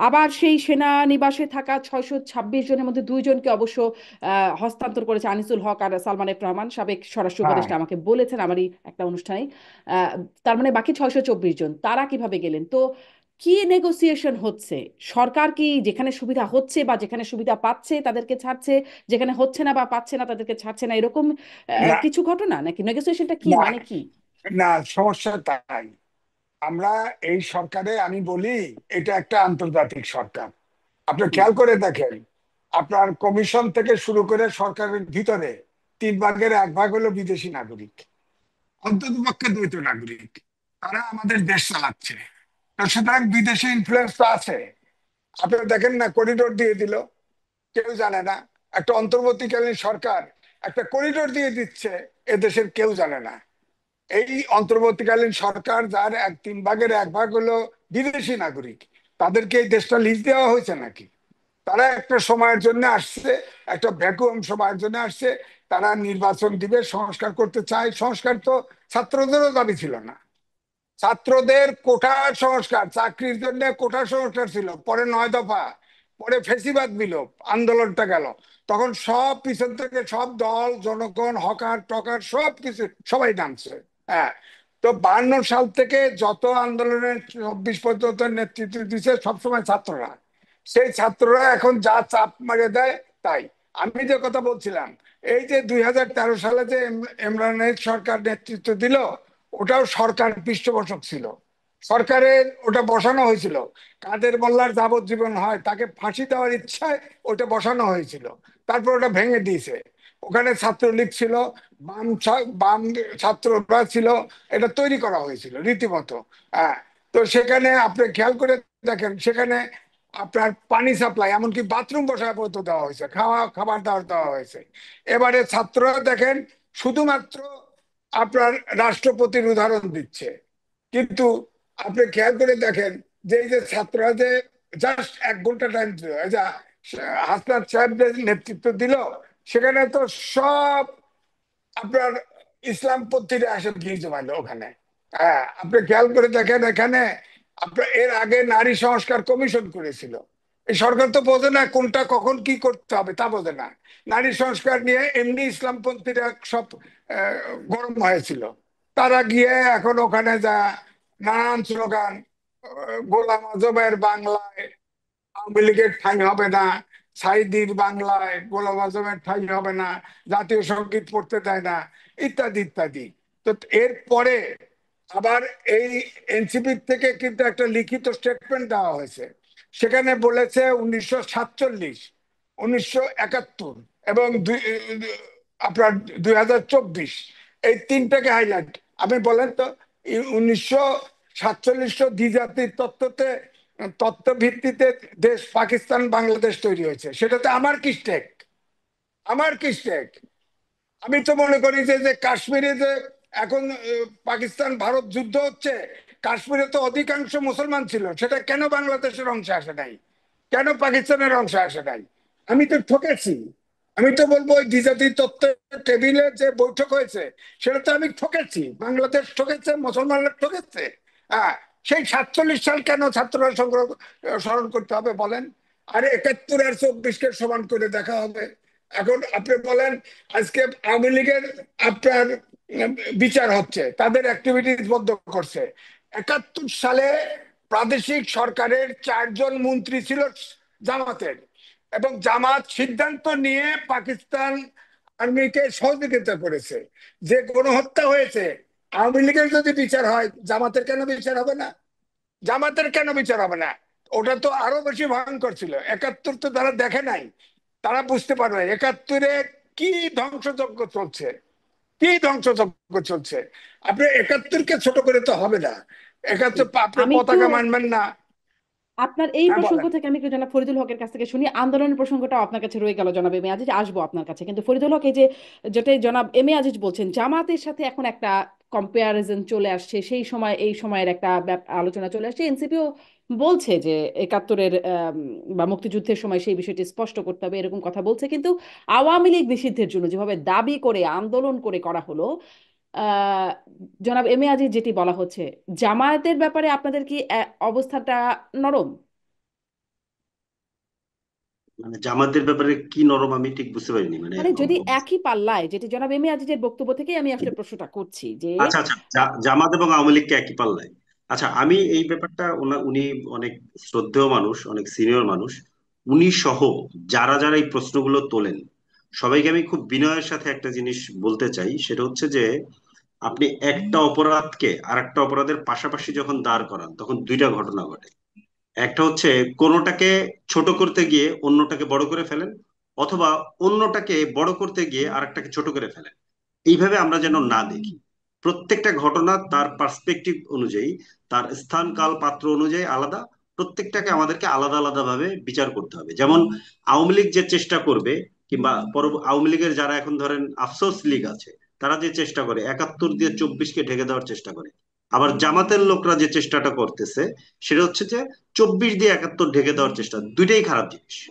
আবার সেই সেনানিবাসে থাকা 626 জনের মধ্যে দুইজনকে অবশ্য হস্তান্তর করেছে আনিসুল হক আর সালমান এফ রহমান, সাবেক স্বরাষ্ট্র হ্যাঁ। উপদেষ্টা আমাকে বলেছেন আমারই একটা অনুষ্ঠানে। আহ, তার মানে বাকি 624 জন তারা কিভাবে গেলেন? তো কি নেগোসিয়েশন হচ্ছে? সরকার কি যেখানে সুবিধা হচ্ছে বা যেখানে সুবিধা পাচ্ছে তাদেরকে ছাড়ছে, যেখানে হচ্ছে না বা পাচ্ছে না তাদেরকে ছাড়ছে না, এরকম না, কিছু ঘটনা নাকি? নেগোসিয়েশনটা কি না, মানে কি? না, সমস্যা তাই। আমরা এই সরকারে আমি বলি, এটা একটা আন্তর্জাতিক সরকার। আপনি হুম। খেয়াল করে দেখেন, আপনার কমিশন থেকে শুরু করে সরকারের ভিতরে 3 ভাগের 1 ভাগ হলো বিদেশি নাগরিক, অন্ততপক্ষে দ্বৈত নাগরিক। তারা আমাদের দেশ চালাচ্ছে। তো সুতরাং বিদেশি ইনফ্লুয়েন্স তো আছে। আপনি দেখেন না, করিডোর দিয়ে দিল, কেউ জানে না। একটা অন্তর্বর্তীকালীন সরকার একটা করিডোর দিয়ে দিচ্ছে, এদেশের কেউ জানে না। এই অন্তর্বর্তীকালীন সরকার, যার 3 ভাগের 1 ভাগ হলো বিদেশি নাগরিক, তাদেরকে এই দেশটা লিজ দেওয়া হয়েছে নাকি? তারা একটা সময়ের জন্য আসছে, একটা ভ্যাকুয়াম সময়ের জন্য আসছে। তারা নির্বাচন দিবে, সংস্কার করতে চায়। সংস্কার তো ছাত্রদেরও দাবি ছিল না। ছাত্রদের কোটা সংস্কার, চাকরির জন্য কোটা সংস্কার ছিল, পরে 9 দফা, পরে ফেসিবাদ বিলোপ, আন্দোলনটা গেল। তখন সব পিছন থেকে সব দল, জনগণ, হকার টকার সব কিছু সবাই নামছে। হ্যাঁ। তো 52 সাল থেকে যত আন্দোলনের 24 পর্যন্ত নেতৃত্ব দিচ্ছে সবসময় ছাত্ররা। সেই ছাত্ররা এখন যা চাপ মারিয়ে দেয় তাই। আমি যে কথা বলছিলাম, এই যে 2013 সালে যে ইমরানের সরকার নেতৃত্ব দিল, ওটাও সরকার পৃষ্ঠপোষক ছিল। সরকারের ওটা বসানো হয়েছিল। কাদের মোল্লার যাবজ্জীবন হয়, তাকে ফাঁসি দেওয়ার ইচ্ছায় ওটা বসানো হয়েছিল। তারপর ওটা ভেঙে দিয়েছে। ওখানে ছাত্রলীগ ছিল, বাম ছাত্ররা ছিল। এটা তৈরি করা হয়েছিল রীতিমতো। হ্যাঁ। তো সেখানে আপনি খেয়াল করে দেখেন, সেখানে আপনার পানি সাপ্লাই, এমনকি বাথরুম বসায় পর্যন্ত দেওয়া হয়েছে, খাবার দাবার দেওয়া হয়েছে। এবারে ছাত্ররা দেখেন, শুধুমাত্র আপনার রাষ্ট্রপতির উদাহরণ দিচ্ছে। কিন্তু আপনি খেয়াল করে দেখেন যে এই যে ছাত্ররা যে জাস্ট 1 ঘন্টা টাইম দিল, এই যে হাসনাত সাহেব যে নেতৃত্ব দিল, সেখানে তো সব আপনার ইসলামপন্থীরা আসে ভিড় জমাইলো ওখানে। হ্যাঁ, আপনি খেয়াল করে দেখেন এখানে। আপনার এর আগে নারী সংস্কার কমিশন করেছিল। এই সরকার তো বোঝে না কোনটা কখন কি করতে হবে, তা বোঝে না। নারী সংস্কার নিয়ে এমনি ইসলামপন্থীরা সব আহ, গরম হয়েছিল। তারা গিয়ে এখন ওখানে যা নানান স্লোগান, গোলাম আজমের বাংলায় আওয়ামী লীগের ঠাঁই হবে না, সাঈদীর বাংলায় গোলাম আজমের ঠাঁই হবে না, জাতীয় সঙ্গীত পড়তে দেয় না, ইত্যাদি ইত্যাদি। তো এরপরে আবার এই এনসিপি থেকে কিন্তু একটা লিখিত স্টেটমেন্ট দেওয়া হয়েছে। সেখানে বলেছে 1947, 1971 এবং আপনার 2024, এই তিনটাকে হাইলাইট। আপনি বলেন তো, 1947 দ্বিজাতির তত্ত্ব ভিত্তিতে দেশ পাকিস্তান বাংলাদেশ তৈরি হয়েছে, সেটাতে আমার কি স্টেক? আমার কি স্টেক? আমি তো মনে করি যে যে কাশ্মীরে যে এখন পাকিস্তান ভারত যুদ্ধ হচ্ছে, কাশ্মীরে তো অধিকাংশ মুসলমান ছিল, সেটা কেন বাংলাদেশের অংশে আসে নাই? কেন পাকিস্তানের অংশে আসে নাই? আমি তো ঠকেছি। আমি তো বলবো ওই দ্বিজাতি তত্ত্ব টেবিলে যে বৈঠক হয়েছে, সেটা তো আমি ঠকেছি, বাংলাদেশ ঠকেছে, মুসলমানরা ঠকেছে। হ্যাঁ। সেই 47 সাল কেন ছাত্ররা স্মরণ করতে হবে বলেন? আর 71 আর 24-কে সমান করে দেখা হবে। এখন আপনি বলেন, আজকে আওয়ামী লীগের আপনার বিচার হচ্ছে, তাদের অ্যাক্টিভিটিস বন্ধ করছে। 71 সালে প্রাদেশিক সরকারের 4 জন মন্ত্রী ছিল জামাতের, এবং জামাত সিদ্ধান্ত নিয়ে পাকিস্তান আর্মিকে সহযোগিতা করেছে। যে গণহত্যা হয়েছে, আওয়ামী লীগের যদি বিচার হয়, জামাতের কেন বিচার হবে না? জামাতের কেন বিচার হবে না? ওটা তো আরো বেশি ভয়ঙ্কর ছিল। 71 তো তারা দেখে নাই, তারা বুঝতে পারবে 71-এ কি ধ্বংসযজ্ঞ চলছে, কি ধ্বংসযজ্ঞ চলছে। আপনি 71-কে ছোট করে তো হবে না। 71 আপনি আমি একটু পতাকা মানবেন না। আপনার এই হ্যাঁ, প্রসঙ্গ বলেন। থেকে আমি একটু জনাব ফরিদুল হকের কাছ থেকে শুনি। আন্দোলনের প্রসঙ্গটাও আপনার কাছে রয়ে গেল জনাব এম এ আজিজ, আসবো আপনার কাছে। কিন্তু ফরিদুল হক, এই যে যেটা জনাব এম এ আজিজ বলছেন, জামাতের সাথে এখন একটা কম্পারিজন চলে আসছে, সেই সময় এই সময়ের একটা আলোচনা চলে আসছে। এনসিপিও বলছে যে 71-এর বা মুক্তিযুদ্ধের সময় সেই বিষয়টি স্পষ্ট করতে হবে, এরকম কথা বলছে। কিন্তু আওয়ামী লীগ নিষিদ্ধের জন্য যেভাবে দাবি করে আন্দোলন করে করা হলো, আহ জনাব এম এ আজিজ যেটি বলা হচ্ছে, জামায়াতের ব্যাপারে আপনাদের কি অবস্থাটা নরম? মানে জামাতের ব্যাপারে কি নরম আমি ঠিক বুঝতে পারিনি মানে। মানে যদি একই পাল্লায়, যেটি জনাব এম এ আজিজের বক্তব্য থেকেই আমি আসলে প্রশ্নটা করছি যে আচ্ছা আচ্ছা, জামাত এবং আওয়ামী লীগকে একই পাল্লায়। আচ্ছা, আমি এই ব্যাপারটা উনি অনেক শ্রদ্ধেয় মানুষ, অনেক সিনিয়র মানুষ, উনি সহ যারা যারা এই প্রশ্নগুলো তোলেন সবাইকে আমি খুব বিনয়ের সাথে একটা জিনিস বলতে চাই, সেটা হচ্ছে যে আপনি একটা অপরাধকে আর একটা অপরাধের পাশাপাশি যখন দাঁড় করান তখন দুইটা ঘটনা ঘটে। একটা হচ্ছে কোনোটাকে ছোট করতে গিয়ে অন্যটাকে বড় করে ফেলেন, অথবা অন্যটাকে বড় করতে গিয়ে আরেকটাকে ছোট করে ফেলেন। এইভাবে আমরা যেন না দেখি। প্রত্যেকটা ঘটনা তার পার্সপেক্টিভ অনুযায়ী, তার স্থান কাল পাত্র অনুযায়ী আলাদা। প্রত্যেকটাকে আমাদেরকে আলাদা আলাদা ভাবে বিচার করতে হবে। যেমন আওয়ামী লীগ যে চেষ্টা করবে, কিংবা আওয়ামী লীগের যারা এখন ধরেন আফসোস লীগ আছে, তারা যে চেষ্টা করে 71 দিয়ে 24-কে ঢেকে দেওয়ার চেষ্টা করে। আবার জামাতের লোকরা যে চেষ্টাটা করতেছে সেটা হচ্ছে যে 24 দিয়ে 71 ঢেকে দেওয়ার চেষ্টা, দুইটাই খারাপ জিনিস।